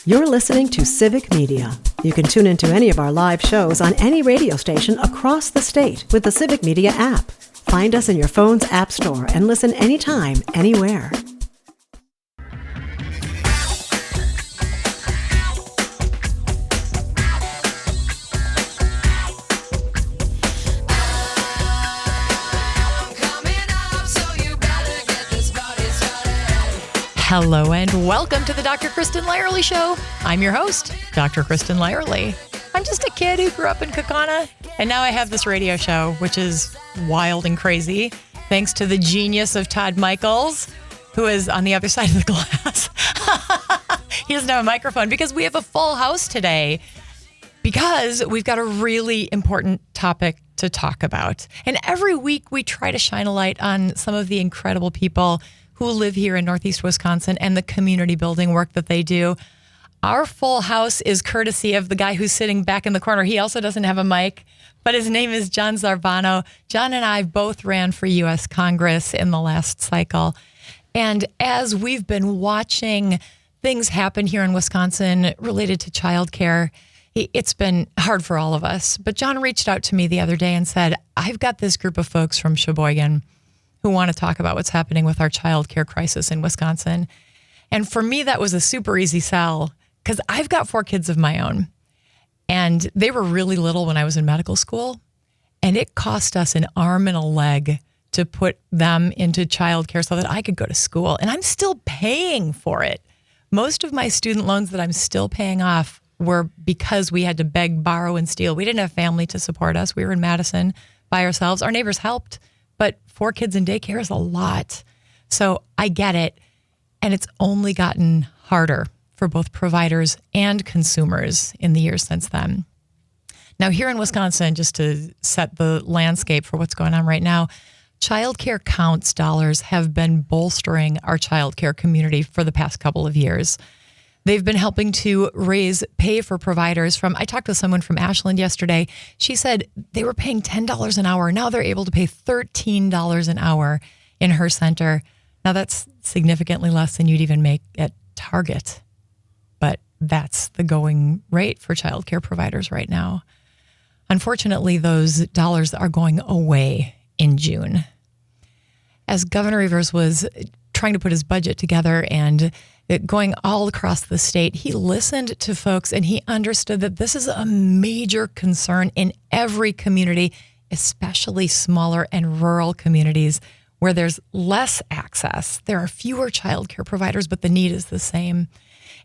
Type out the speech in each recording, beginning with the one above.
You're listening to Civic Media. You can tune into any of our live shows on any radio station across the state with the Civic Media app. Find us in your phone's app store and listen anytime, anywhere. Hello and welcome to the Dr. Kristen Lyerly Show. I'm your host, Dr. Kristen Lyerly. I'm just a kid who grew up in Kaukauna, and now I have this radio show, which is wild and crazy, thanks to the genius of Todd Michaels, who is on the other side of the glass. He doesn't have a microphone because we have a full house today, because we've got a really important topic to talk about. And every week we try to shine a light on some of the incredible people who live here in Northeast Wisconsin and the community building work that they do. Our full house is courtesy of the guy who's sitting back in the corner. He also doesn't have a mic, but his name is John Zarvano. John and I both ran for U.S. Congress in the last cycle. And as we've been watching things happen here in Wisconsin related to childcare, it's been hard for all of us. But John reached out to me the other day and said, I've got this group of folks from Sheboygan who want to talk about what's happening with our child care crisis in Wisconsin. And for me, that was a super easy sell because I've got 4 kids of my own. And they were really little when I was in medical school. And it cost us an arm and a leg to put them into child care so that I could go to school. And I'm still paying for it. Most of my student loans that I'm still paying off were because we had to beg, borrow, and steal. We didn't have family to support us. We were in Madison by ourselves. Our neighbors helped. But 4 kids in daycare is a lot. So I get it. And it's only gotten harder for both providers and consumers in the years since then. Now, here in Wisconsin, just to set the landscape for what's going on right now, child care counts dollars have been bolstering our child care community for the past couple of years. They've been helping to raise pay for providers I talked to someone from Ashland yesterday. She said they were paying $10 an hour. Now they're able to pay $13 an hour in her center. Now that's significantly less than you'd even make at Target. But that's the going rate for childcare providers right now. Unfortunately, those dollars are going away in June. As Governor Evers was trying to put his budget together and going all across the state, he listened to folks and he understood that this is a major concern in every community, especially smaller and rural communities where there's less access. There are fewer childcare providers, but the need is the same.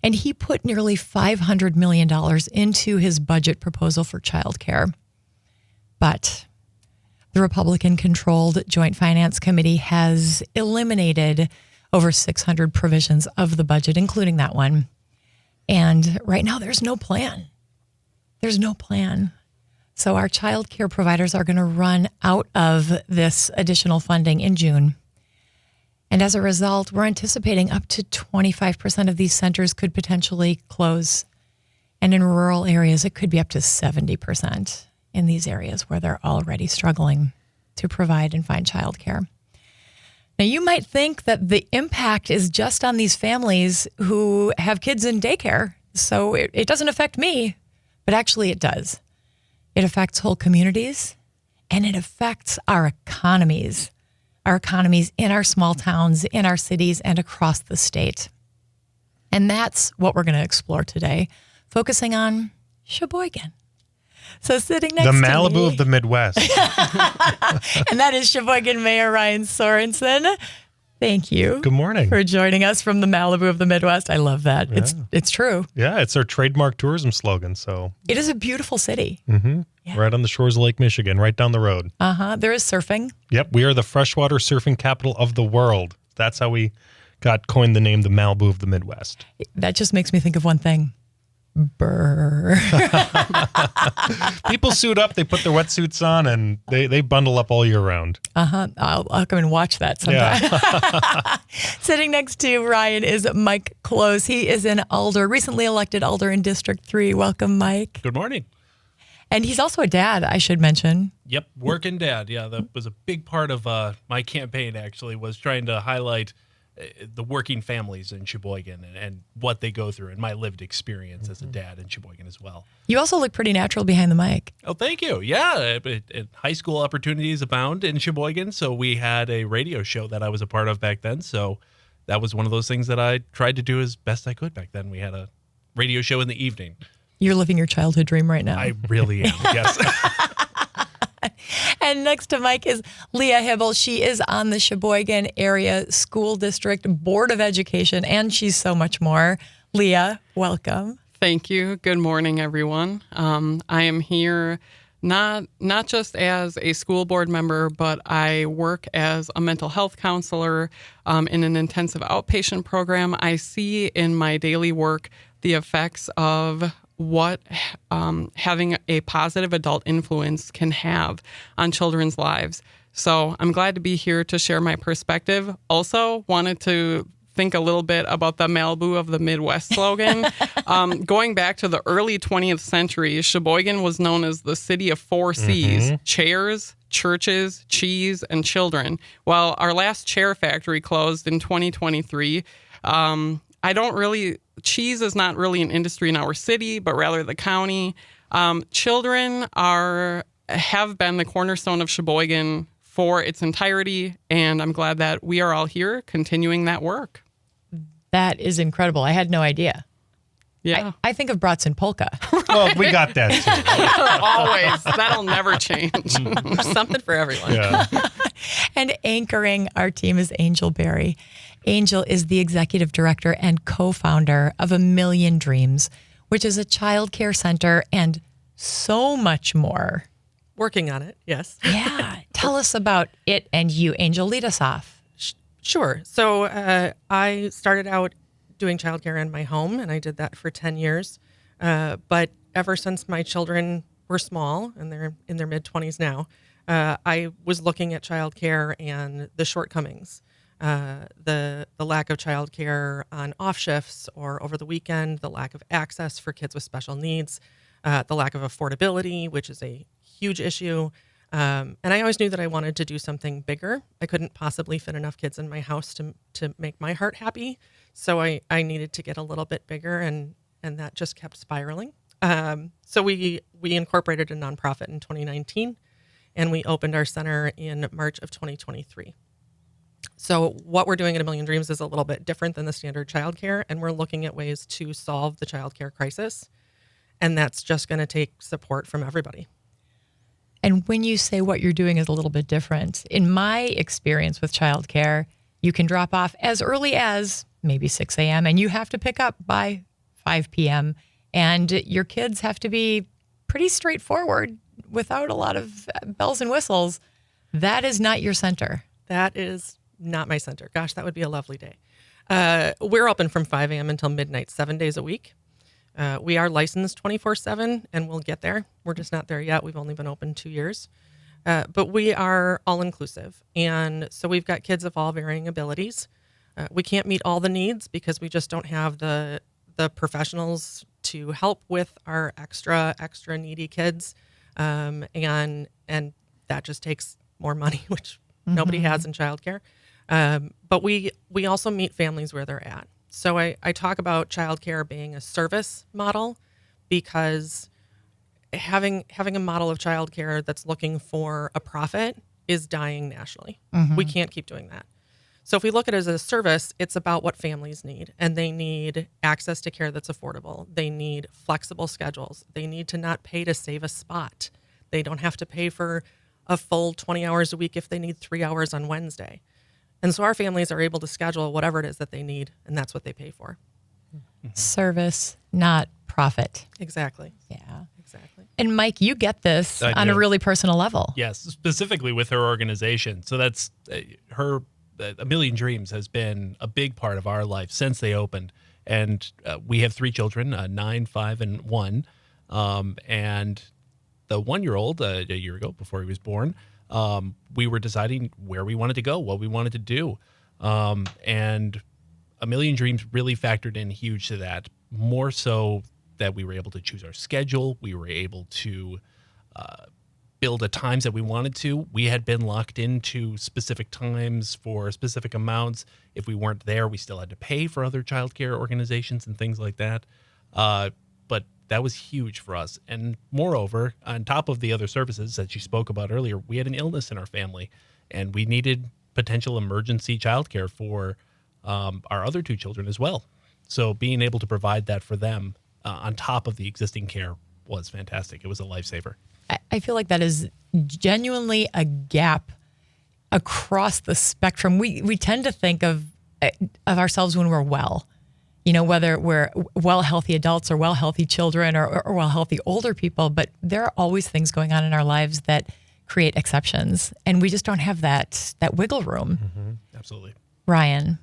And he put nearly $500 million into his budget proposal for childcare. But the Republican-controlled Joint Finance Committee has eliminated over 600 provisions of the budget, including that one. And right now, there's no plan. There's no plan. So our child care providers are going to run out of this additional funding in June. And as a result, we're anticipating up to 25% of these centers could potentially close. And in rural areas, it could be up to 70% in these areas where they're already struggling to provide and find child care. Now, you might think that the impact is just on these families who have kids in daycare, so it doesn't affect me, but actually it does. It affects whole communities, and it affects our economies in our small towns, in our cities, and across the state. And that's what we're going to explore today, focusing on Sheboygan. So sitting next to me, the Malibu of the Midwest. And that is Sheboygan Mayor Ryan Sorensen. Thank you. Good morning. For joining us from the Malibu of the Midwest. I love that. Yeah. It's true. Yeah, it's our trademark tourism slogan. So it is a beautiful city. Mm-hmm. Yeah. Right on the shores of Lake Michigan, right down the road. There is surfing. Yep, we are the freshwater surfing capital of the world. That's how we coined the name the Malibu of the Midwest. That just makes me think of one thing. Brr. People suit up, they put their wetsuits on, and they bundle up all year round. I'll come and watch that sometime. Yeah. Sitting next to Ryan is Mike Close. He is an alder, recently elected alder in District 3. Welcome, Mike. Good morning. And he's also a dad, I should mention. Yep, working dad. Yeah, that was a big part of my campaign, actually, was trying to highlight the working families in Sheboygan and what they go through, and my lived experience as a dad in Sheboygan as well. You also look pretty natural behind the mic. Oh, thank you. Yeah, high school opportunities abound in Sheboygan, so we had a radio show that I was a part of back then. So that was one of those things that I tried to do as best I could back then. We had a radio show in the evening. You're living your childhood dream right now. I really am, yes. And next to Mike is Leah Hibble. She is on the Sheboygan Area School District Board of Education, and she's so much more. Leah, welcome. Thank you. Good morning, everyone. I am here not just as a school board member, but I work as a mental health counselor in an intensive outpatient program. I see in my daily work the effects of what having a positive adult influence can have on children's lives. So I'm glad to be here to share my perspective. Also wanted to think a little bit about the Malibu of the Midwest slogan. Going back to the early 20th century, Sheboygan was known as the city of 4 C's, chairs, churches, cheese, and children. While our last chair factory closed in 2023, cheese is not really an industry in our city, but rather the county. Children have been the cornerstone of Sheboygan for its entirety, and I'm glad that we are all here continuing that work. That is incredible. I had no idea. Yeah. I think of brats and polka. Well, we got that too. Always. That'll never change. There's something for everyone. Yeah. And anchoring our team is Angel Berry. Angel is the executive director and co-founder of A Million Dreams, which is a child care center and so much more. Working on it, yes. Yeah. Tell us about it and you, Angel. Lead us off. Sure. So I started out doing childcare in my home, and I did that for 10 years. But ever since my children were small, and they're in their mid-20s now, I was looking at childcare and the shortcomings. The lack of childcare on off shifts or over the weekend, the lack of access for kids with special needs, the lack of affordability, which is a huge issue. And I always knew that I wanted to do something bigger. I couldn't possibly fit enough kids in my house to make my heart happy. So I needed to get a little bit bigger, and that just kept spiraling. So we incorporated a nonprofit in 2019, and we opened our center in March of 2023. So what we're doing at A Million Dreams is a little bit different than the standard childcare, and we're looking at ways to solve the childcare crisis. And that's just going to take support from everybody. And when you say what you're doing is a little bit different, in my experience with childcare, you can drop off as early as maybe 6 a.m. and you have to pick up by 5 p.m. And your kids have to be pretty straightforward without a lot of bells and whistles. That is not your center. That is not my center. Gosh, that would be a lovely day. We're open from 5 a.m. until midnight, 7 days a week. We are licensed 24/7, and we'll get there. We're just not there yet. We've only been open 2 years. But we are all-inclusive. And so we've got kids of all varying abilities. We can't meet all the needs because we just don't have the professionals to help with our extra needy kids. And that just takes more money, which nobody has in childcare. But we also meet families where they're at. So I talk about childcare being a service model because having a model of childcare that's looking for a profit is dying nationally. We can't keep doing that. So if we look at it as a service, it's about what families need. And they need access to care that's affordable. They need flexible schedules. They need to not pay to save a spot. They don't have to pay for a full 20 hours a week if they need 3 hours on Wednesday. And so our families are able to schedule whatever it is that they need, and that's what they pay for. Service, not profit. Exactly. Yeah. Exactly. And Mike, you get this I on do. a really personal level. Yes, specifically with her organization. So that's her. A Million Dreams has been a big part of our life since they opened. And we have 3 children, 9, 5, and 1. And the 1-year-old, a year ago, before he was born, we were deciding where we wanted to go, what we wanted to do. And A Million Dreams really factored in huge to that, more so that we were able to choose our schedule. We were able to build at times that we wanted to. We had been locked into specific times for specific amounts. If we weren't there, we still had to pay for other childcare organizations and things like that. But that was huge for us. And moreover, on top of the other services that you spoke about earlier, we had an illness in our family, and we needed potential emergency childcare for our other 2 children as well. So being able to provide that for them on top of the existing care was fantastic. It was a lifesaver. I feel like that is genuinely a gap across the spectrum. We tend to think of ourselves when we're well, whether we're well healthy adults or well healthy children or well healthy older people, but there are always things going on in our lives that create exceptions, and we just don't have that wiggle room. Mm-hmm. Absolutely. Ryan,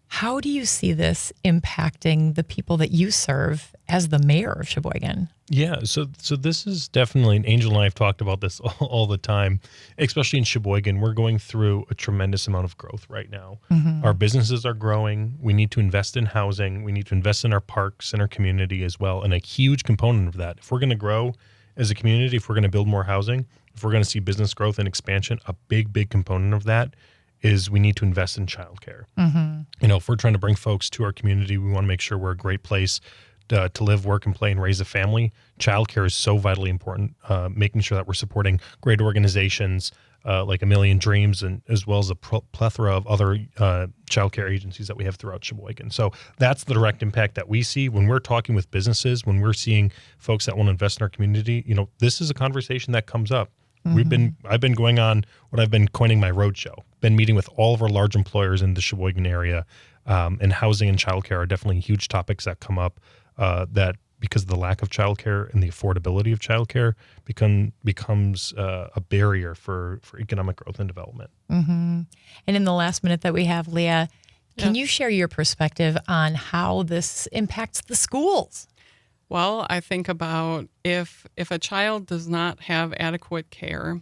how do you see this impacting the people that you serve as the mayor of Sheboygan? Yeah, so this is definitely, and Angel and I have talked about this all the time, especially in Sheboygan. We're going through a tremendous amount of growth right now. Mm-hmm. Our businesses are growing. We need to invest in housing. We need to invest in our parks and our community as well. And a huge component of that, if we're going to grow as a community, if we're going to build more housing, if we're going to see business growth and expansion, a big component of that is we need to invest in childcare. Mm-hmm. If we're trying to bring folks to our community, we want to make sure we're a great place to live, work, and play, and raise a family. Childcare is so vitally important, making sure that we're supporting great organizations like A Million Dreams, and as well as a plethora of other childcare agencies that we have throughout Sheboygan. So that's the direct impact that we see when we're talking with businesses, when we're seeing folks that want to invest in our community. This is a conversation that comes up. Mm-hmm. I've been going on what I've been coining my roadshow. Been meeting with all of our large employers in the Sheboygan area, and housing and childcare are definitely huge topics that come up. That because of the lack of childcare and the affordability of childcare becomes a barrier for economic growth and development. Mm-hmm. And in the last minute that we have, Leah, can you share your perspective on how this impacts the schools? Well, I think about if a child does not have adequate care,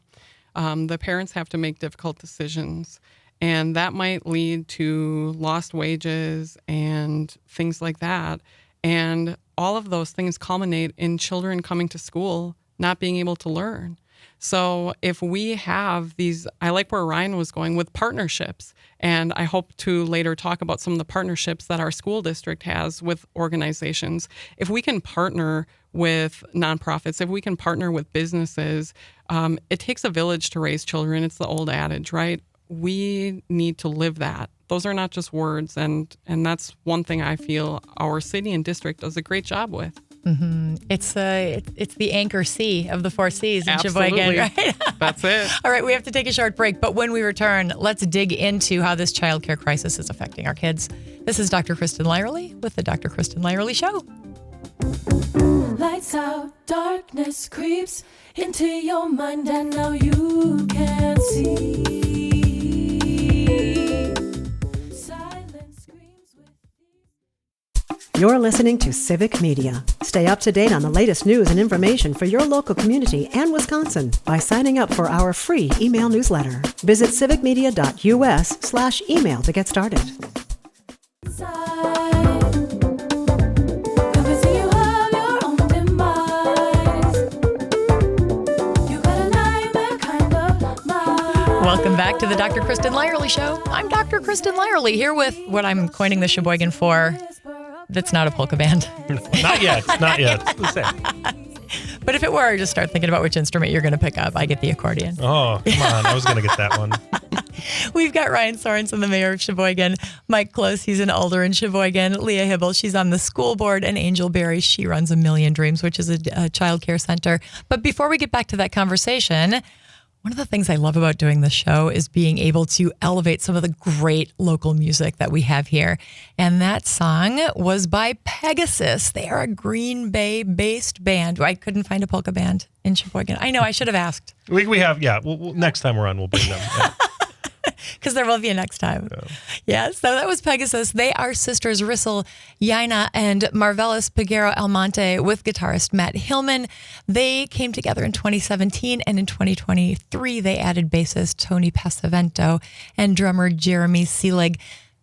the parents have to make difficult decisions, and that might lead to lost wages and things like that. And all of those things culminate in children coming to school not being able to learn. So if we have these, I like where Ryan was going with partnerships, and I hope to later talk about some of the partnerships that our school district has with organizations. If we can partner with nonprofits, if we can partner with businesses, it takes a village to raise children. It's the old adage, right? We need to live that. Those are not just words, and that's one thing I feel our city and district does a great job with. Mm-hmm. It's the anchor C of the 4 C's in Absolutely. Sheboygan, right? That's it. All right, we have to take a short break, but when we return, let's dig into how this childcare crisis is affecting our kids. This is Dr. Kristen Lyerly with the Dr. Kristen Lyerly Show. Lights out, darkness creeps into your mind, and now you can see. You're listening to Civic Media. Stay up to date on the latest news and information for your local community and Wisconsin by signing up for our free email newsletter. Visit civicmedia.us/email to get started. Welcome back to the Dr. Kristen Lyerly Show. I'm Dr. Kristen Lyerly here with what I'm coining the Sheboygan Four. That's not a polka band. Not yet. But if it were, just start thinking about which instrument you're going to pick up. I get the accordion. Oh, come on. I was going to get that one. We've got Ryan Sorensen, the mayor of Sheboygan. Mike Close, he's an alder in Sheboygan. Leah Hibble, she's on the school board. And Angel Berry, she runs A Million Dreams, which is a child care center. But before we get back to that conversation, one of the things I love about doing this show is being able to elevate some of the great local music that we have here. And that song was by Pegasus. They are a Green Bay-based band. I couldn't find a polka band in Sheboygan. I know, I should have asked. We have, yeah. We'll next time we're on, we'll bring them. Yeah. Because there will be a next time. Yeah, so that was Pegasus. They are sisters Rissel Yaina and Marvelis Peguero Almonte with guitarist Matt Hillman. They came together in 2017, and in 2023, they added bassist Tony Passavento and drummer Jeremy Seelig.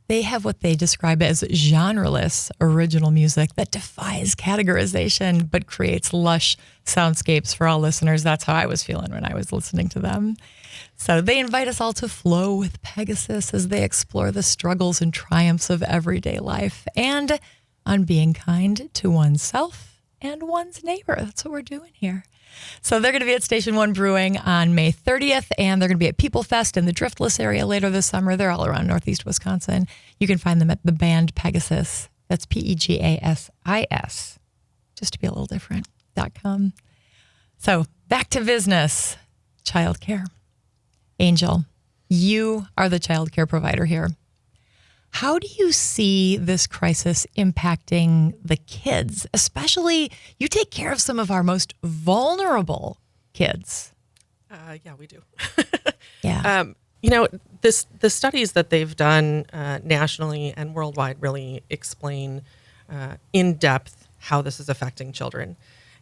They have what they describe as genreless original music that defies categorization but creates lush soundscapes for all listeners. That's how I was feeling when I was listening to them. So they invite us all to flow with Pegasus as they explore the struggles and triumphs of everyday life and on being kind to oneself and one's neighbor. That's what we're doing here. So they're going to be at Station 1 Brewing on May 30th, and they're going to be at People Fest in the Driftless area later this summer. They're all around Northeast Wisconsin. You can find them at the band Pegasus. That's Pegasis, just to be a little different, .com. So back to business, childcare. Angel, you are the childcare provider here. How do you see this crisis impacting the kids? Especially, you take care of some of our most vulnerable kids. Yeah, we do. Yeah. The studies that they've done nationally and worldwide really explain in depth how this is affecting children.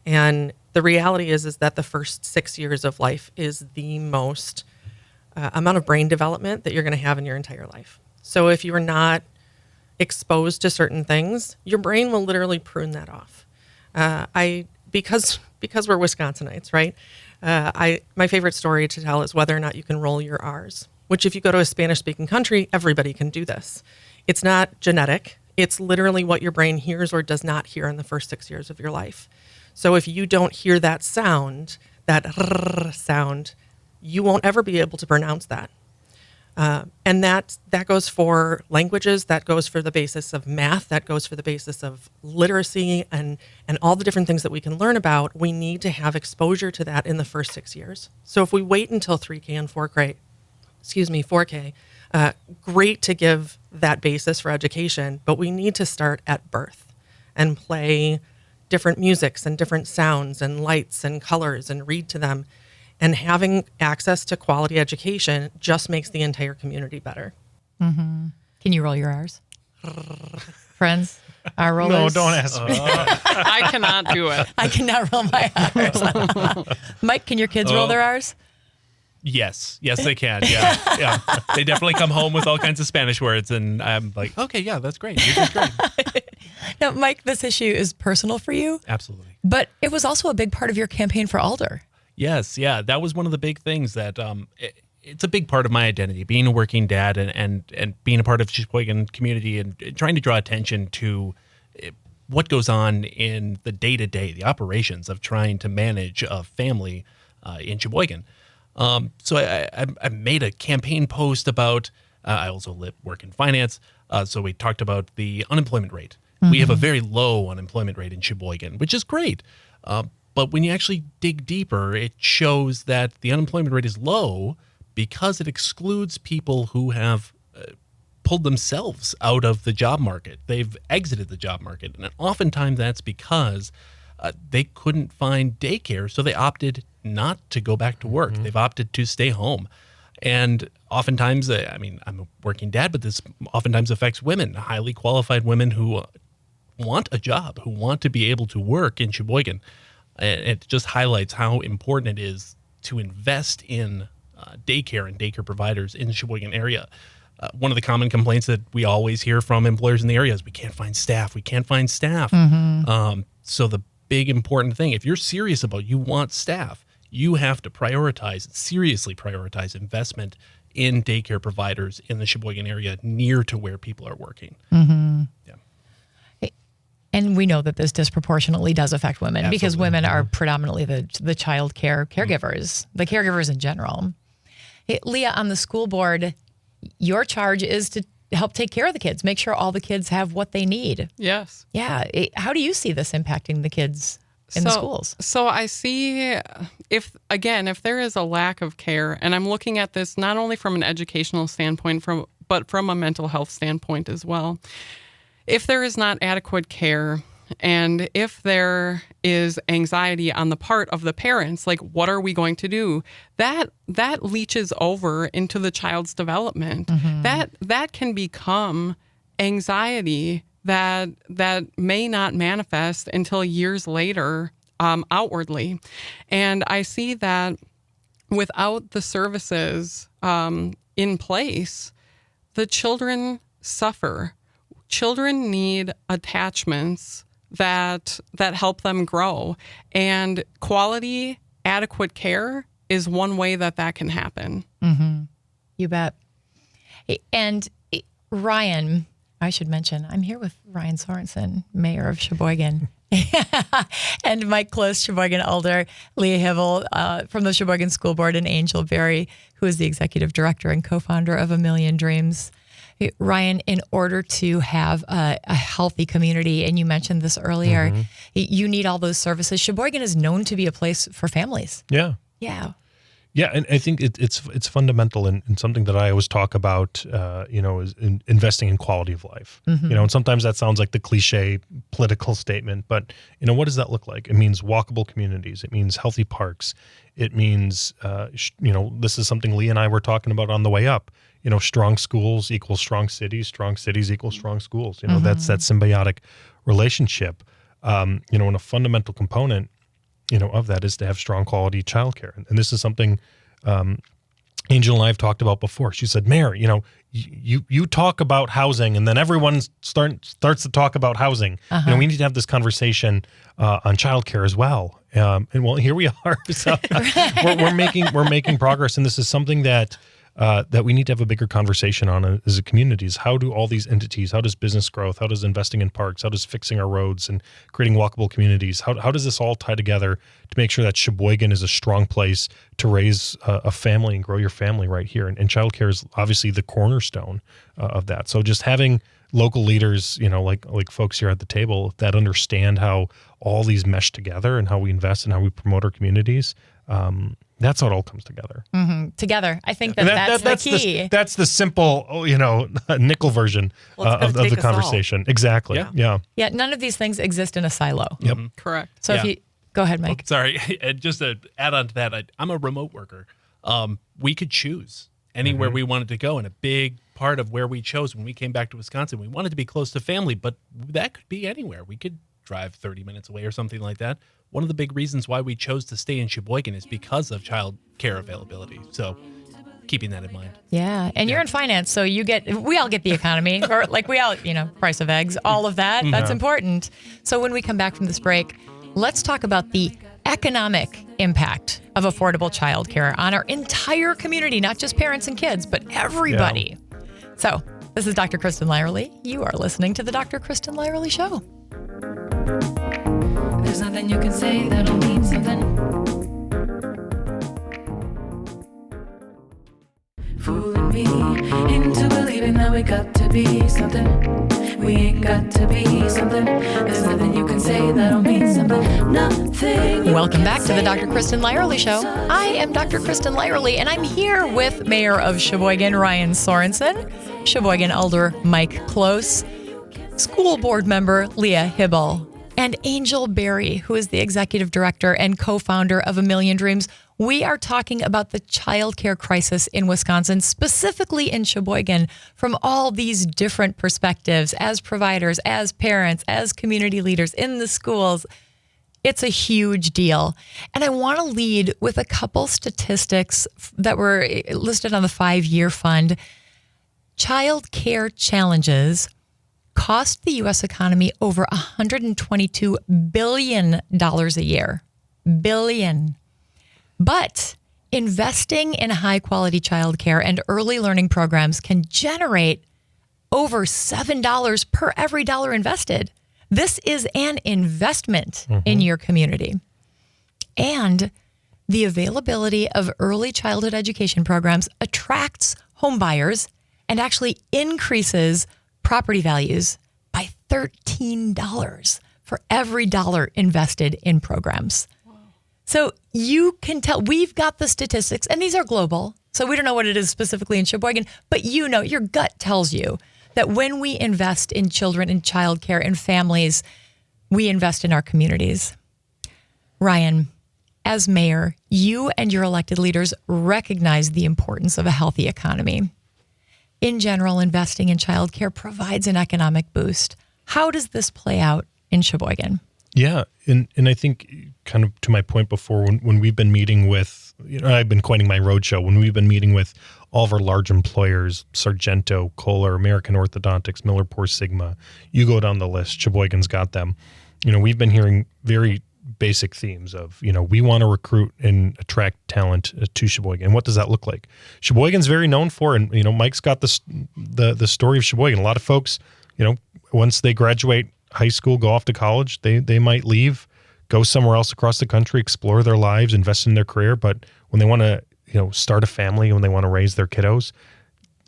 And the reality is that the first 6 years of life is the most amount of brain development that you're going to have in your entire life. So if you are not exposed to certain things, your brain will literally prune that off. Because we're Wisconsinites, right? My favorite story to tell is whether or not you can roll your R's, which if you go to a Spanish-speaking country, everybody can do this. It's not genetic. It's literally what your brain hears or does not hear in the first 6 years of your life. So if you don't hear that sound, that r sound, you won't ever be able to pronounce that. And that goes for languages, that goes for the basis of math, that goes for the basis of literacy and all the different things that we can learn about. We need to have exposure to that in the first 6 years. So if we wait until 3K and 4K, great to give that basis for education, but we need to start at birth and play different musics and different sounds and lights and colors and read to them. And having access to quality education just makes the entire community better. Mm-hmm. Can you roll your R's? Friends, our rollers? No, don't ask me. I cannot do it. I cannot roll my R's. Mike, can your kids roll their R's? Yes, they can. Yeah. They definitely come home with all kinds of Spanish words, and I'm like, okay, yeah, that's great. You're doing great. Now, Mike, this issue is personal for you. Absolutely. But it was also a big part of your campaign for Alder. Yes, yeah, that was one of the big things that it's a big part of my identity, being a working dad and being a part of the Sheboygan community and trying to draw attention to what goes on in the day-to-day, the operations of trying to manage a family in Sheboygan. So I made a campaign post about, I also work in finance, so we talked about the unemployment rate. Mm-hmm. We have a very low unemployment rate in Sheboygan, which is great. But when you actually dig deeper, it shows that the unemployment rate is low because it excludes people who have pulled themselves out of the job market. They've exited the job market. And oftentimes that's because they couldn't find daycare, so they opted not to go back to work. Mm-hmm. They've opted to stay home. And oftentimes, I'm a working dad, but this oftentimes affects women, highly qualified women who want a job, who want to be able to work in Sheboygan. It just highlights how important it is to invest in daycare and daycare providers in the Sheboygan area. One of the common complaints that we always hear from employers in the area is we can't find staff. Mm-hmm. So the big important thing, if you're serious about you want staff, you have to seriously prioritize investment in daycare providers in the Sheboygan area near to where people are working. Mm-hmm. Yeah. And we know that this disproportionately does affect women. Absolutely. Because women are predominantly the child care caregivers, the caregivers in general. Hey, Leah, on the school board, your charge is to help take care of the kids, make sure all the kids have what they need. Yes. Yeah. How do you see this impacting the kids in the schools? So I see if there is a lack of care, and I'm looking at this not only from an educational standpoint, but from a mental health standpoint as well. If there is not adequate care, and if there is anxiety on the part of the parents, like what are we going to do? That leaches over into the child's development. Mm-hmm. That can become anxiety that may not manifest until years later outwardly. And I see that without the services in place, the children suffer. Children need attachments that help them grow, and quality, adequate care is one way that can happen. You bet. And Ryan, I should mention, I'm here with Ryan Sorensen, Mayor of Sheboygan, and Mike Close, Sheboygan Alder, Leah Hibble from the Sheboygan School Board, and Angel Berry, who is the Executive Director and co-founder of A Million Dreams. Ryan, in order to have a healthy community, and you mentioned this earlier, you need all those services. Sheboygan is known to be a place for families. Yeah. Yeah. Yeah, and I think it's fundamental and something that I always talk about, is investing in quality of life. And sometimes that sounds like the cliche political statement, but, what does that look like? It means walkable communities. It means healthy parks. It means, this is something Lee and I were talking about on the way up. Strong schools equals strong cities equals strong schools. That's that symbiotic relationship. And a fundamental component of that is to have strong quality childcare. And this is something Angel and I have talked about before. She said, Mayor, you talk about housing and then everyone starts to talk about housing. We need to have this conversation on childcare as well. And well, here we are. So we're making progress. And this is something that we need to have a bigger conversation on as a community is how do all these entities, how does business growth, how does investing in parks, how does fixing our roads and creating walkable communities, how does this all tie together to make sure that Sheboygan is a strong place to raise a family and grow your family right here? And childcare is obviously the cornerstone of that. So just having local leaders, like folks here at the table that understand how all these mesh together and how we invest and how we promote our communities, that's how it all comes together. Together. I think that's the key. That's the simple, nickel version of the conversation. Exactly. Yeah. Yeah. None of these things exist in a silo. Yep. Correct. So if you go ahead, Mike. Oh, sorry. And just to add on to that, I'm a remote worker. We could choose anywhere we wanted to go. And a big part of where we chose when we came back to Wisconsin, we wanted to be close to family, but that could be anywhere. We could drive 30 minutes away or something like that. One of the big reasons why we chose to stay in Sheboygan is because of child care availability. So keeping that in mind. Yeah. And you're in finance, so we all get the economy, or like we all, price of eggs, all of that. That's important. So when we come back from this break, let's talk about the economic impact of affordable childcare on our entire community, not just parents and kids, but everybody. Yeah. So this is Dr. Kristen Lyerly. You are listening to the Dr. Kristen Lyerly Show. There's nothing you can say that'll mean something. Fooling me into believing that we got to be something. We ain't got to be something. There's nothing you can say that'll mean something. Nothing. Welcome back to the Dr. Kristen Lyerly Show. I am Dr. Kristen Lyerly, and I'm here with Mayor of Sheboygan, Ryan Sorensen, Sheboygan Alder Mike Close, School Board Member Leah Hibble, and Angel Berry, who is the Executive Director and co-founder of A Million Dreams. We are talking about the childcare crisis in Wisconsin, specifically in Sheboygan, from all these different perspectives, as providers, as parents, as community leaders in the schools. It's a huge deal. And I want to lead with a couple statistics that were listed on the 5-year fund. Child care challenges cost the U.S. economy over $122 billion a year. Billion. But investing in high-quality childcare and early learning programs can generate over $7 per every dollar invested. This is an investment in your community. And the availability of early childhood education programs attracts home buyers and actually increases property values by $13 for every dollar invested in programs. Wow. So you can tell, we've got the statistics, and these are global, so we don't know what it is specifically in Sheboygan, but your gut tells you that when we invest in children and childcare and families, we invest in our communities. Ryan, as mayor, you and your elected leaders recognize the importance of a healthy economy. In general, investing in childcare provides an economic boost. How does this play out in Sheboygan? Yeah, and I think kind of to my point before, when we've been meeting with, I've been coining my roadshow, when we've been meeting with all of our large employers, Sargento, Kohler, American Orthodontics, MillerPoor Sigma, you go down the list, Sheboygan's got them. We've been hearing very basic themes of, we want to recruit and attract talent to Sheboygan. What does that look like? Sheboygan's very known for, and, Mike's got the story of Sheboygan. A lot of folks, once they graduate high school, go off to college, they might leave, go somewhere else across the country, explore their lives, invest in their career. But when they want to, start a family, when they want to raise their kiddos,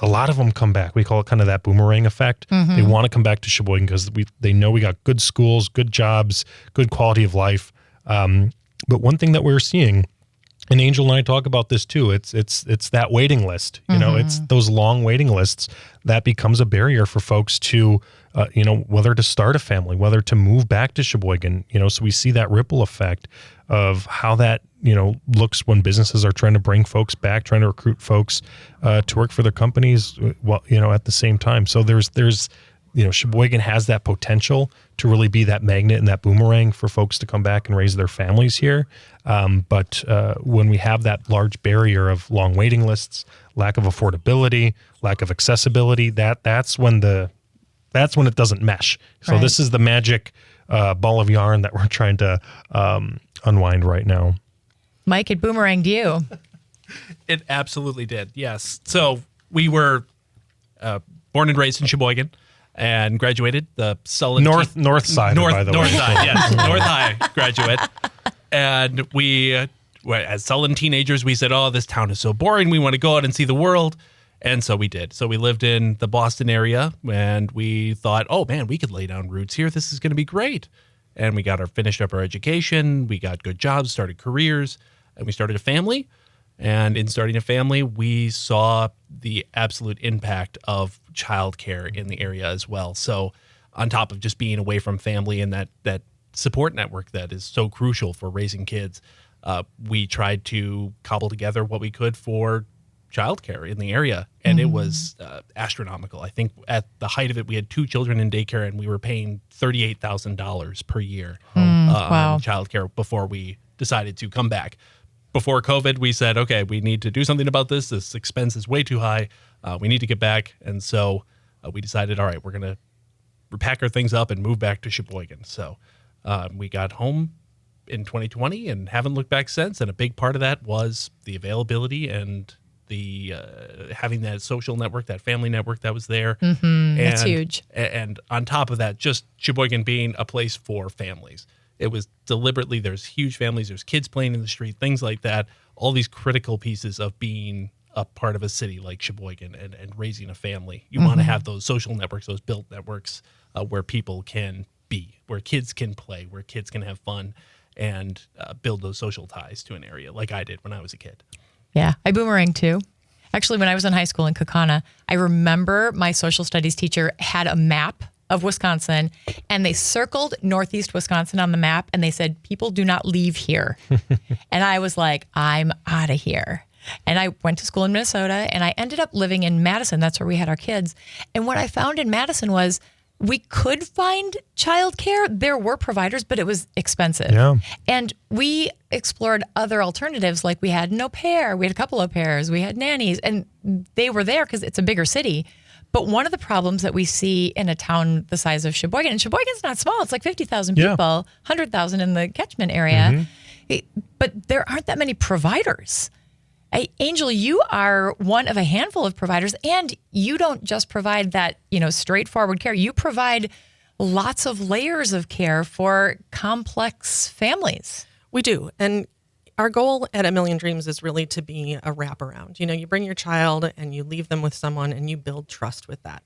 a lot of them come back. We call it kind of that boomerang effect. They want to come back to Sheboygan because they know we got good schools, good jobs, good quality of life. But one thing that we're seeing, and Angel and I talk about this too, it's that waiting list. It's those long waiting lists that becomes a barrier for folks to, whether to start a family, whether to move back to Sheboygan. So we see that ripple effect of how that looks when businesses are trying to bring folks back, trying to recruit folks to work for their companies. At the same time. So there's Sheboygan has that potential to really be that magnet and that boomerang for folks to come back and raise their families here. But when we have that large barrier of long waiting lists, lack of affordability, lack of accessibility, that's when it doesn't mesh. So Right. This is the magic ball of yarn that we're trying to unwind right now. Mike, it boomeranged you. It absolutely did. Yes. So we were born and raised in Sheboygan and graduated the Sullen North side, by the way. North side, yes. North High graduate. And we, as Sullen teenagers, we said, oh, this town is so boring. We want to go out and see the world. And so we did. So we lived in the Boston area and we thought, oh man, we could lay down roots here. This is going to be great. And we finished up our education. We got good jobs, started careers, and we started a family. And in starting a family, we saw the absolute impact of childcare in the area as well. So on top of just being away from family and that support network that is so crucial for raising kids, we tried to cobble together what we could for childcare in the area. And it was astronomical. I think at the height of it, we had 2 children in daycare and we were paying $38,000 per year on childcare before we decided to come back. Before COVID, we said, okay, we need to do something about this. This expense is way too high. We need to get back. And so we decided, all right, we're going to pack our things up and move back to Sheboygan. So we got home in 2020 and haven't looked back since. And a big part of that was the availability and the having that social network, that family network that was there. That's huge. And on top of that, just Sheboygan being a place for families. It was deliberately, there's huge families, there's kids playing in the street, things like that. All these critical pieces of being a part of a city like Sheboygan and raising a family. You want to have those social networks, those built networks where people can be, where kids can play, where kids can have fun and build those social ties to an area like I did when I was a kid. Yeah, I boomerang too. Actually, when I was in high school in Kaukauna, I remember my social studies teacher had a map of Wisconsin and they circled Northeast Wisconsin on the map and they said, people do not leave here. And I was like, I'm out of here. And I went to school in Minnesota and I ended up living in Madison. That's where we had our kids. And what I found in Madison was we could find childcare. There were providers, but it was expensive. Yeah. And we explored other alternatives. Like we had an au pair, we had a couple of pairs, we had nannies, and they were there because it's a bigger city. But one of the problems that we see in a town the size of Sheboygan, and Sheboygan's not small, it's like 50,000 people, 100,000 in the catchment area, but there aren't that many providers. Angel, you are one of a handful of providers, and you don't just provide that, straightforward care. You provide lots of layers of care for complex families. We do. And our goal at A Million Dreams is really to be a wraparound. You bring your child and you leave them with someone and you build trust with that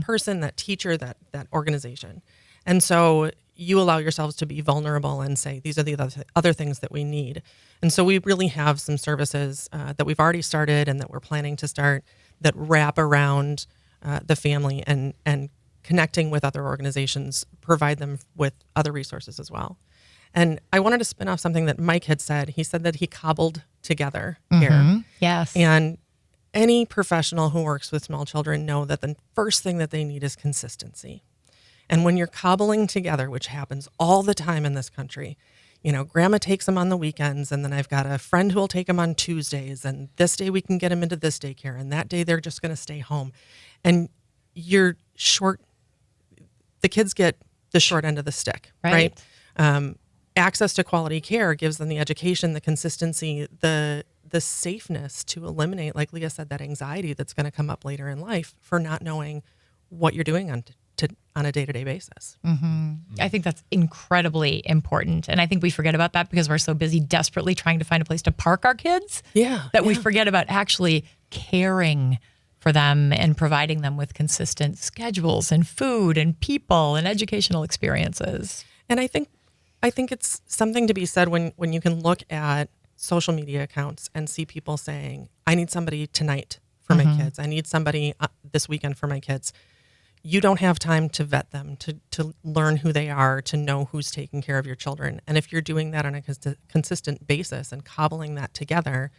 person, that teacher, that organization. And so you allow yourselves to be vulnerable and say, these are the other things that we need. And so we really have some services that we've already started and that we're planning to start that wrap around the family and connecting with other organizations, provide them with other resources as well. And I wanted to spin off something that Mike had said. He said that he cobbled together care. Yes. And any professional who works with small children know that the first thing that they need is consistency. And when you're cobbling together, which happens all the time in this country, grandma takes them on the weekends, and then I've got a friend who will take them on Tuesdays, and this day we can get them into this daycare, and that day they're just going to stay home. And you're short, the kids get the short end of the stick, right? Access to quality care gives them the education, the consistency, the safeness to eliminate, like Leah said, that anxiety that's going to come up later in life for not knowing what you're doing on a day-to-day basis. I think that's incredibly important. And I think we forget about that because we're so busy desperately trying to find a place to park our kids that we forget about actually caring for them and providing them with consistent schedules and food and people and educational experiences. And I think it's something to be said when you can look at social media accounts and see people saying, I need somebody tonight for my kids. I need somebody this weekend for my kids. You don't have time to vet them, to learn who they are, to know who's taking care of your children. And if you're doing that on a consistent basis and cobbling that together,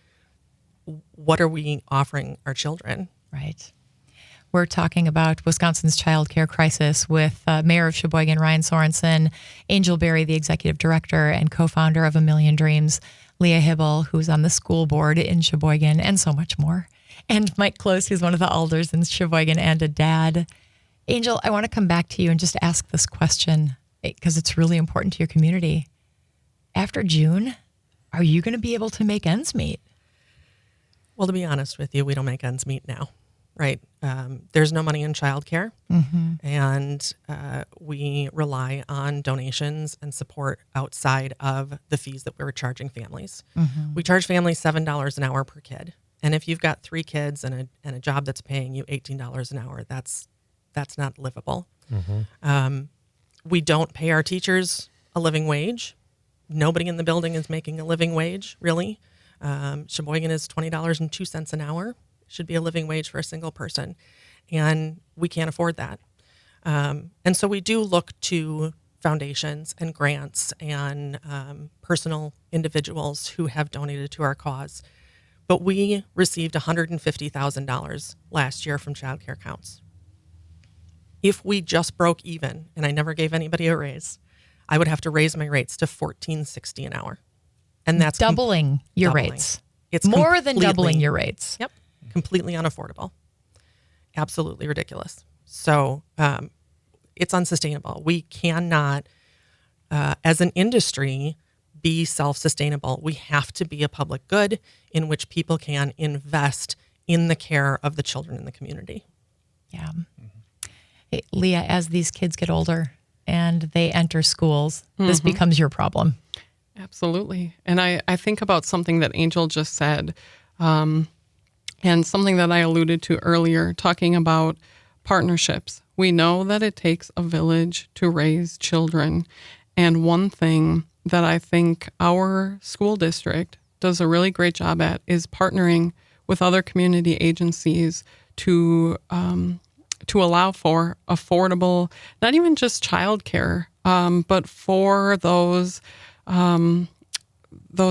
what are we offering our children? Right. We're talking about Wisconsin's childcare crisis with Mayor of Sheboygan, Ryan Sorensen, Angel Berry, the executive director and co-founder of A Million Dreams, Leah Hibble, who's on the school board in Sheboygan, and so much more, and Mike Close, who's one of the elders in Sheboygan and a dad. Angel, I want to come back to you and just ask this question because it's really important to your community. After June, are you going to be able to make ends meet? Well, to be honest with you, we don't make ends meet now, right? There's no money in childcare, and we rely on donations and support outside of the fees that we're charging families. We charge families $7 an hour per kid, and if you've got 3 kids and a job that's paying you $18 an hour, that's not livable. We don't pay our teachers a living wage. Nobody in the building is making a living wage, really. Sheboygan is $20.02 an hour. Should be a living wage for a single person. And we can't afford that. And so we do look to foundations and grants and personal individuals who have donated to our cause. But we received $150,000 last year from Child Care Counts. If we just broke even, and I never gave anybody a raise, I would have to raise my rates to $14.60 an hour. And that's doubling your rates. It's more than doubling your rates. Yep. Completely unaffordable. Absolutely ridiculous. So it's unsustainable. We cannot, as an industry, be self-sustainable. We have to be a public good in which people can invest in the care of the children in the community. Yeah. Hey, Leah, as these kids get older and they enter schools, this becomes your problem. Absolutely. And I think about something that Angel just said, and something that I alluded to earlier, talking about partnerships. We know that it takes a village to raise children. And one thing that I think our school district does a really great job at is partnering with other community agencies to allow for affordable, not even just childcare, but for those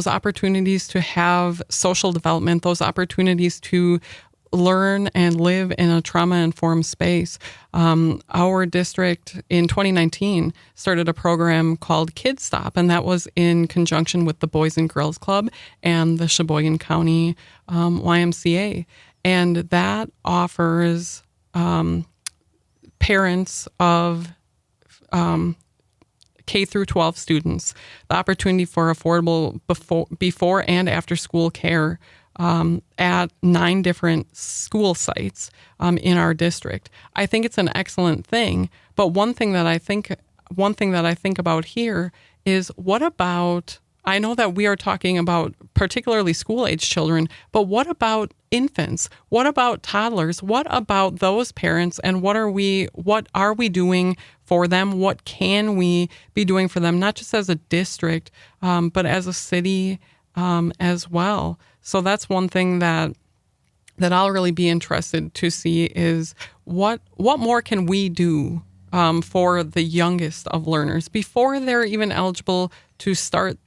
opportunities to have social development, those opportunities to learn and live in a trauma-informed space. Our district in 2019 started a program called Kids Stop, and that was in conjunction with the Boys and Girls Club and the Sheboygan County YMCA. And that offers parents of K through 12 students the opportunity for affordable before and after school care at 9 different school sites in our district. I think it's an excellent thing, but one thing that I think about here is, what about, I know that we are talking about particularly school-age children, but what about infants? What about toddlers? What about those parents? And what are we doing for them? What can we be doing for them, not just as a district, but as a city as well? So that's one thing that I'll really be interested to see is what more can we do for the youngest of learners before they're even eligible to start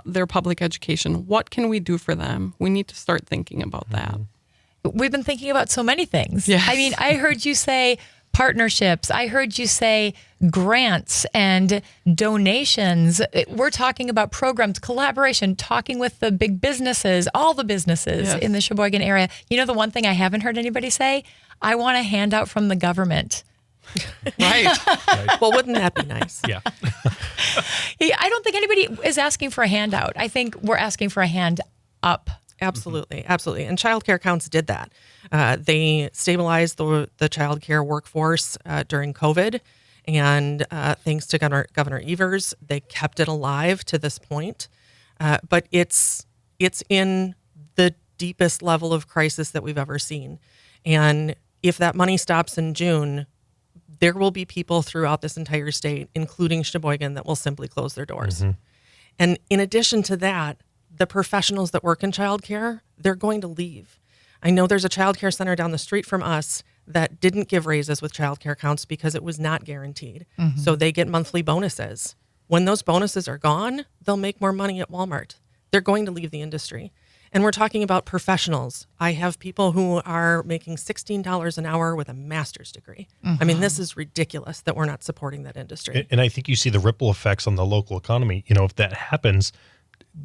their public education. What can we do for them? We need to start thinking about that. We've been thinking about so many things. Yes. I mean, I heard you say partnerships. I heard you say grants and donations. We're talking about programs, collaboration, talking with the big businesses, all the businesses in the Sheboygan area. You know, the one thing I haven't heard anybody say, I want a handout from the government. Right. Well, wouldn't that be nice? Yeah. I don't think anybody is asking for a handout. I think we're asking for a hand up. Absolutely. Absolutely. And childcare counts did that. They stabilized the childcare workforce during COVID. And thanks to Governor Evers, they kept it alive to this point. But it's in the deepest level of crisis that we've ever seen. And if that money stops in June, there will be people throughout this entire state, including Sheboygan, that will simply close their doors. And in addition to that, the professionals that work in childcare, they're going to leave. I know there's a childcare center down the street from us that didn't give raises with childcare counts because it was not guaranteed. So they get monthly bonuses. When those bonuses are gone, they'll make more money at Walmart. They're going to leave the industry. And we're talking about professionals. I have people who are making $16 an hour with a master's degree. I mean, this is ridiculous that we're not supporting that industry. And I think you see the ripple effects on the local economy. You know, if that happens,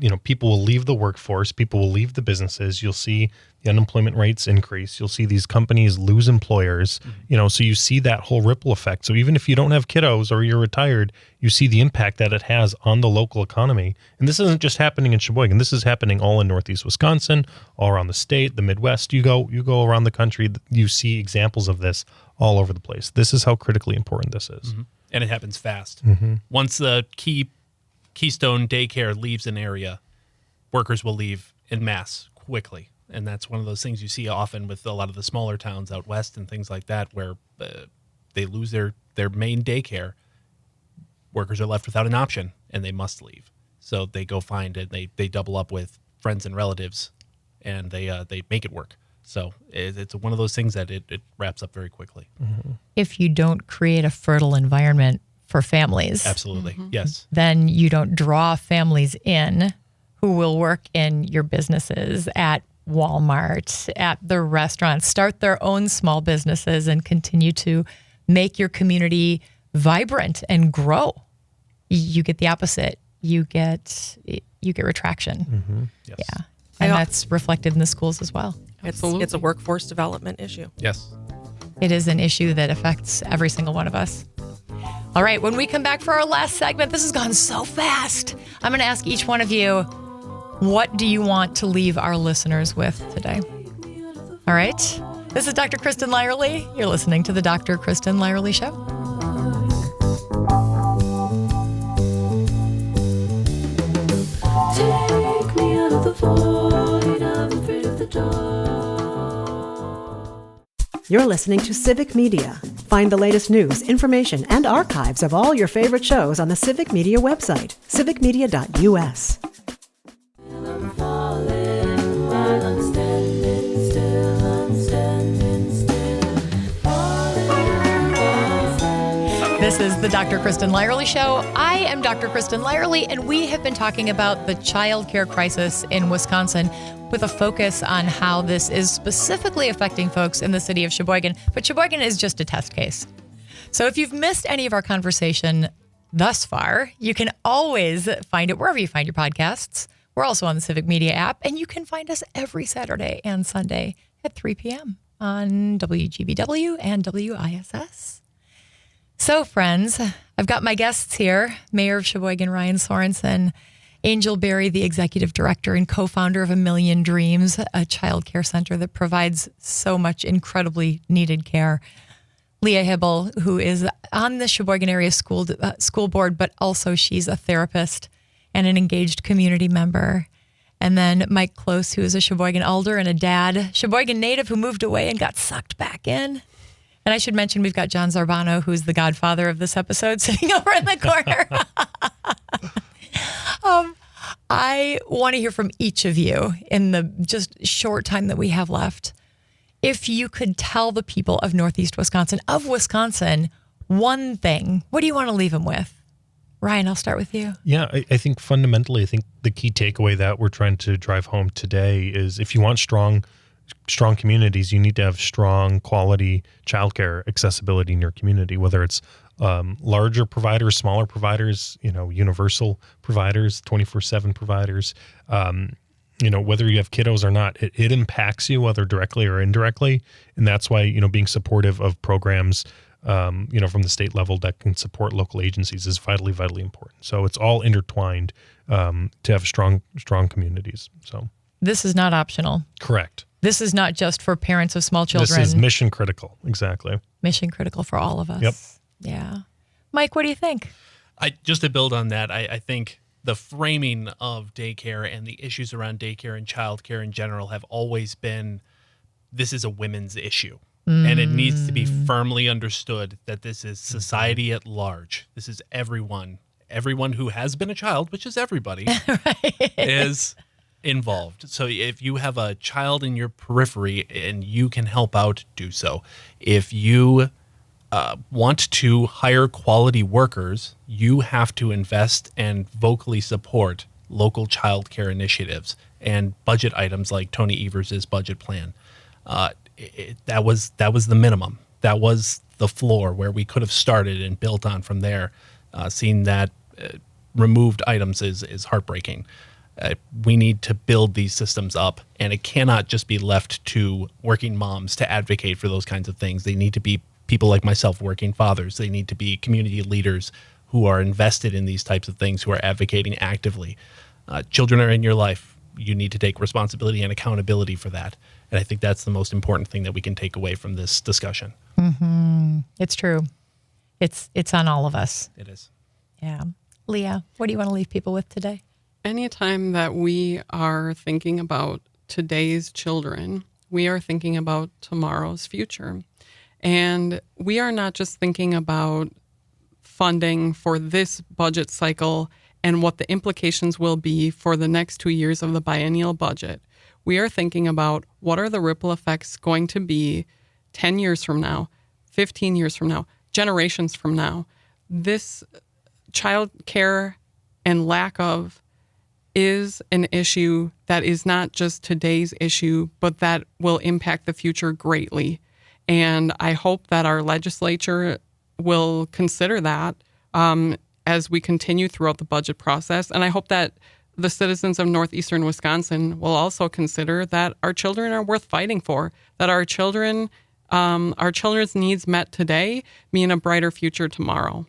you know, people will leave the workforce, people will leave the businesses. You'll see the unemployment rates increase. You'll see these companies lose employers, you know, so you see that whole ripple effect. So even if you don't have kiddos or you're retired, you see the impact that it has on the local economy. And this isn't just happening in Sheboygan. This is happening all in Northeast Wisconsin, all around the state, the Midwest. You go around the country, you see examples of this all over the place. This is how critically important this is. And it happens fast. Once the Keystone daycare leaves an area, workers will leave en masse quickly. And that's one of those things you see often with a lot of the smaller towns out west and things like that, where they lose their main daycare. Workers are left without an option, and they must leave. So they go find it. They double up with friends and relatives, and they make it work. So it's one of those things that it wraps up very quickly. If you don't create a fertile environment for families. Absolutely. Yes. Then you don't draw families in who will work in your businesses at Walmart, at the restaurants, start their own small businesses and continue to make your community vibrant and grow. You get the opposite. You get retraction. Yes. Yeah. And that's reflected in the schools as well. It's a workforce development issue. Yes. It is an issue that affects every single one of us. All right, when we come back for our last segment, this has gone so fast. I'm going to ask each one of you, what do you want to leave our listeners with today? All right, this is Dr. Kristen Lyerly. You're listening to the Dr. Kristen Lyerly Show. Take me out of the void, I'm afraid of the dark. You're listening to Civic Media. Find the latest news, information, and archives of all your favorite shows on the Civic Media website, civicmedia.us. I'm falling while I'm standing still, I'm standing still. Falling while I'm standing. This is the Dr. Kristen Lyerly Show. I am Dr. Kristen Lyerly, and we have been talking about the childcare crisis in Wisconsin with a focus on how this is specifically affecting folks in the city of Sheboygan. But Sheboygan is just a test case. So if you've missed any of our conversation thus far, you can always find it wherever you find your podcasts. We're also on the Civic Media app, and you can find us every Saturday and Sunday at 3 p.m. on WGBW and WISS. So, friends, I've got my guests here, Mayor of Sheboygan, Ryan Sorensen, Angel Berry, the executive director and co-founder of A Million Dreams, a child care center that provides so much incredibly needed care. Leah Hibble, who is on the Sheboygan area school board, but also she's a therapist and an engaged community member. And then Mike Close, who is a Sheboygan alder and a dad, Sheboygan native who moved away and got sucked back in. And I should mention we've got John Zarbano, who's the godfather of this episode, sitting over in the corner. I want to hear from each of you in the just short time that we have left. If you could tell the people of Northeast Wisconsin, one thing, what do you want to leave them with? Ryan, I'll start with you. Yeah, I think fundamentally, the key takeaway that we're trying to drive home today is if you want strong strong communities, you need to have strong quality childcare accessibility in your community, whether it's larger providers, smaller providers, universal providers, 24/7 providers, whether you have kiddos or not, it impacts you, whether directly or indirectly. And that's why, being supportive of programs, from the state level that can support local agencies is vitally, vitally important. So it's all intertwined to have strong communities. So this is not optional. Correct. This is not just for parents of small children. This is mission critical. Exactly. Mission critical for all of us. Yep. Yeah. Mike, what do you think? Just to build on that, I think the framing of daycare and the issues around daycare and childcare in general have always been, this is a women's issue. And it needs to be firmly understood that this is society at large. This is everyone who has been a child, which is everybody, is involved. So if you have a child in your periphery and you can help out, do so. If you want to hire quality workers, you have to invest and vocally support local childcare initiatives and budget items like Tony Evers' budget plan. That was the minimum. That was the floor where we could have started and built on from there. Seeing that removed items is heartbreaking. We need to build these systems up, and it cannot just be left to working moms to advocate for those kinds of things. They need to be people like myself, working fathers. They need to be community leaders who are invested in these types of things, who are advocating actively. Children are in your life. You need to take responsibility and accountability for that. And I think that's the most important thing that we can take away from this discussion. Mm-hmm. It's true. It's on all of us. It is. Yeah. Leah, what do you want to leave people with today? Anytime that we are thinking about today's children, we are thinking about tomorrow's future. And we are not just thinking about funding for this budget cycle and what the implications will be for the next 2 years of the biennial budget. We are thinking about what are the ripple effects going to be 10 years from now, 15 years from now, generations from now. This child care and lack of is an issue that is not just today's issue, but that will impact the future greatly. And I hope that our legislature will consider that as we continue throughout the budget process. And I hope that the citizens of northeastern Wisconsin will also consider that our children are worth fighting for, that our children's needs met today mean a brighter future tomorrow.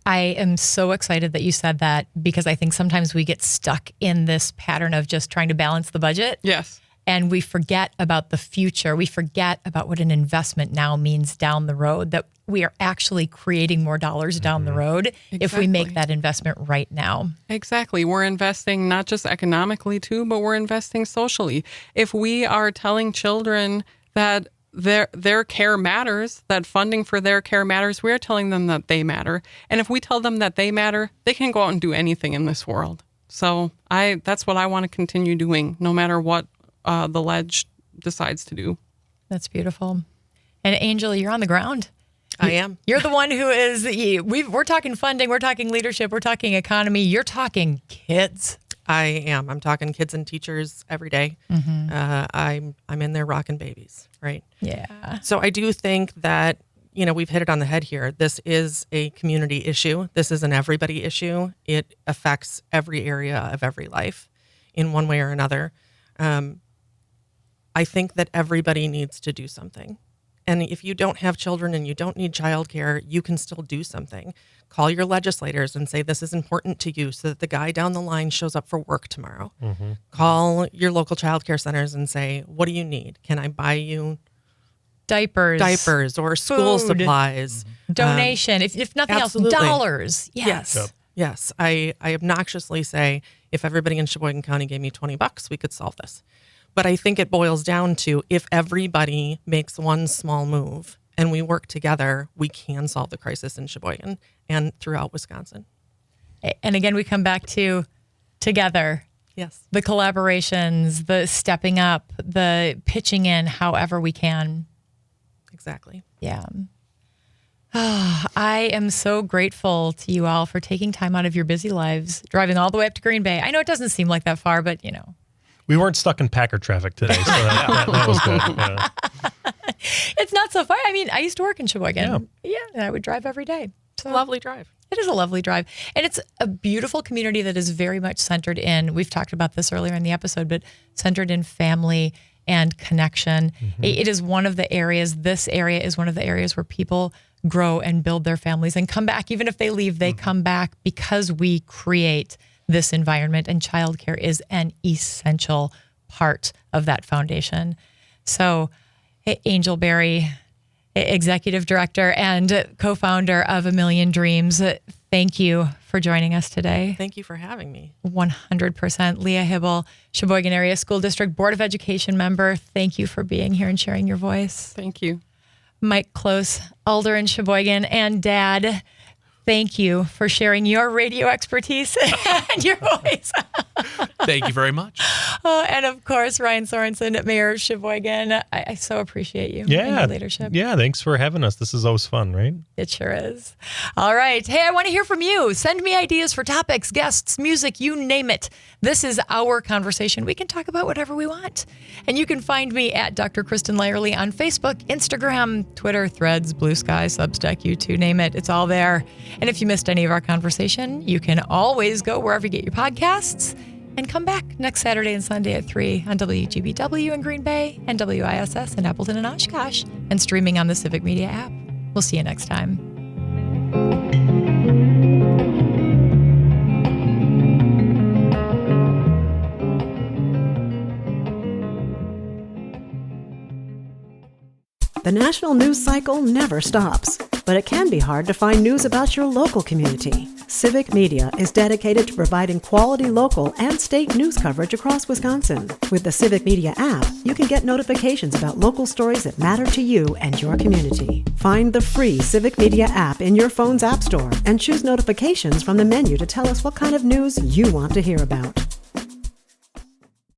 I am so excited that you said that, because I think sometimes we get stuck in this pattern of just trying to balance the budget. Yes. And we forget about the future. We forget about what an investment now means down the road, that we are actually creating more dollars down the road if we make that investment right now. Exactly. We're investing not just economically too, but we're investing socially. If we are telling children that their care matters, that funding for their care matters, we're telling them that they matter. And if we tell them that they matter, they can go out and do anything in this world. So that's what I want to continue doing, no matter what the ledge decides to do. That's beautiful. And Angel, you're on the ground. I am. You're the one who is, we're talking funding, we're talking leadership, we're talking economy, you're talking kids. I am. I'm talking kids and teachers every day. I'm in there rocking babies, right? Yeah. So I do think that, we've hit it on the head here. This is a community issue. This is an everybody issue. It affects every area of every life in one way or another. I think that everybody needs to do something. And if you don't have children and you don't need childcare, you can still do something. Call your legislators and say this is important to you so that the guy down the line shows up for work tomorrow. Call your local childcare centers and say, what do you need? Can I buy you diapers or school supplies? Donation, if nothing absolutely. else, dollars. Yes. Yep. Yes. I obnoxiously say, if everybody in Sheboygan County gave me $20, we could solve this. But I think it boils down to, if everybody makes one small move and we work together, we can solve the crisis in Sheboygan and throughout Wisconsin. And again, we come back to together. Yes. The collaborations, the stepping up, the pitching in however we can. Exactly. Yeah. I am so grateful to you all for taking time out of your busy lives, driving all the way up to Green Bay. I know it doesn't seem like that far, but We weren't stuck in Packer traffic today, so that was good. Yeah. It's not so far. I mean, I used to work in Sheboygan. Yeah, and I would drive every day. So Lovely drive. it is a lovely drive. And it's a beautiful community that is very much centered in, we've talked about this earlier in the episode, but centered in family and connection. It is one of the areas, this area is one of the areas where people grow and build their families and come back. Even if they leave, they come back because we create this environment, and childcare is an essential part of that foundation. So Angel Berry, Executive Director and co-founder of A Million Dreams, thank you for joining us today. Thank you for having me. 100%. Leah Hibble, Sheboygan Area School District Board of Education member, thank you for being here and sharing your voice. Thank you. Mike Close, Alder in Sheboygan, and Dad, thank you for sharing your radio expertise and your voice. Thank you very much. And of course, Ryan Sorensen, Mayor of Sheboygan. I so appreciate you and your leadership. Yeah, thanks for having us. This is always fun, right? It sure is. All right. Hey, I want to hear from you. Send me ideas for topics, guests, music, you name it. This is our conversation. We can talk about whatever we want. And you can find me at Dr. Kristen Lyerly on Facebook, Instagram, Twitter, Threads, Blue Sky, Substack, YouTube, name it. It's all there. And if you missed any of our conversation, you can always go wherever you get your podcasts and come back next Saturday and Sunday at 3 on WGBW in Green Bay and WISS in Appleton and Oshkosh, and streaming on the Civic Media app. We'll see you next time. The national news cycle never stops, but it can be hard to find news about your local community. Civic Media is dedicated to providing quality local and state news coverage across Wisconsin. With the Civic Media app, you can get notifications about local stories that matter to you and your community. Find the free Civic Media app in your phone's app store and choose notifications from the menu to tell us what kind of news you want to hear about.